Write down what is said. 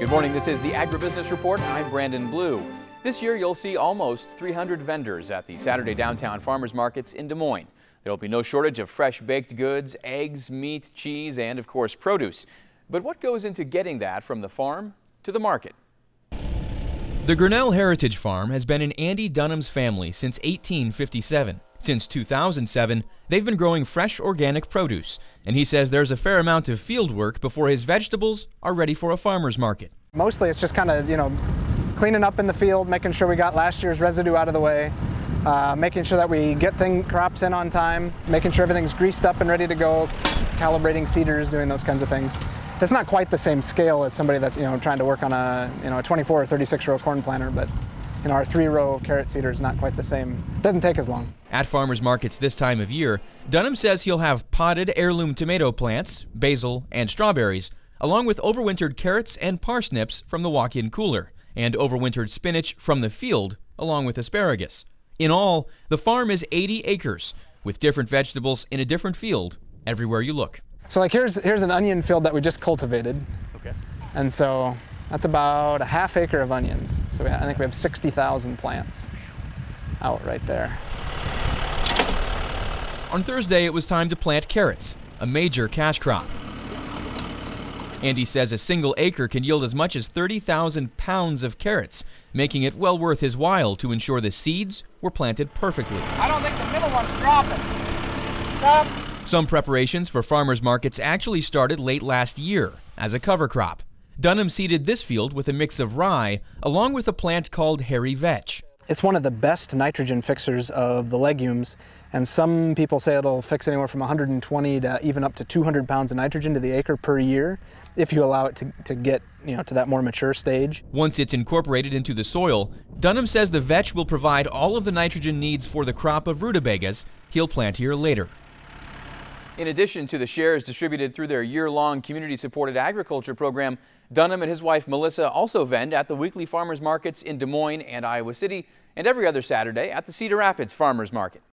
Good morning, this is the Agribusiness Report. I'm Brandon Blue. This year you'll see almost 300 vendors at the Saturday downtown farmers markets in Des Moines. There will be no shortage of fresh baked goods, eggs, meat, cheese, and of course produce. But what goes into getting that from the farm to the market? The Grinnell Heritage Farm has been in Andy Dunham's family since 1857. Since 2007, they've been growing fresh organic produce, and he says there's a fair amount of field work before his vegetables are ready for a farmer's market. Mostly it's just kind of, cleaning up in the field, making sure we got last year's residue out of the way, making sure that we get crops in on time, making sure everything's greased up and ready to go, calibrating seeders, doing those kinds of things. It's not quite the same scale as somebody that's trying to work on a 24 or 36 row corn planter, but our 3-row carrot seeder is not quite the same. It doesn't take as long. At farmers markets this time of year, Dunham says he'll have potted heirloom tomato plants, basil, and strawberries, along with overwintered carrots and parsnips from the walk-in cooler, and overwintered spinach from the field, along with asparagus. In all, the farm is 80 acres, with different vegetables in a different field everywhere you look. So here's an onion field that we just cultivated. Okay. And so that's about a ½ acre of onions. So I think we have 60,000 plants out right there. On Thursday, it was time to plant carrots, a major cash crop. Andy says a single acre can yield as much as 30,000 pounds of carrots, making it well worth his while to ensure the seeds were planted perfectly. I don't think the middle one's dropping. Stop. Some preparations for farmers markets actually started late last year as a cover crop. Dunham seeded this field with a mix of rye, along with a plant called hairy vetch. It's one of the best nitrogen fixers of the legumes, and some people say it'll fix anywhere from 120 to even up to 200 pounds of nitrogen to the acre per year if you allow it to get to that more mature stage. Once it's incorporated into the soil, Dunham says the vetch will provide all of the nitrogen needs for the crop of rutabagas he'll plant here later. In addition to the shares distributed through their year-long community-supported agriculture program, Dunham and his wife Melissa also vend at the weekly farmers markets in Des Moines and Iowa City, and every other Saturday at the Cedar Rapids Farmers Market.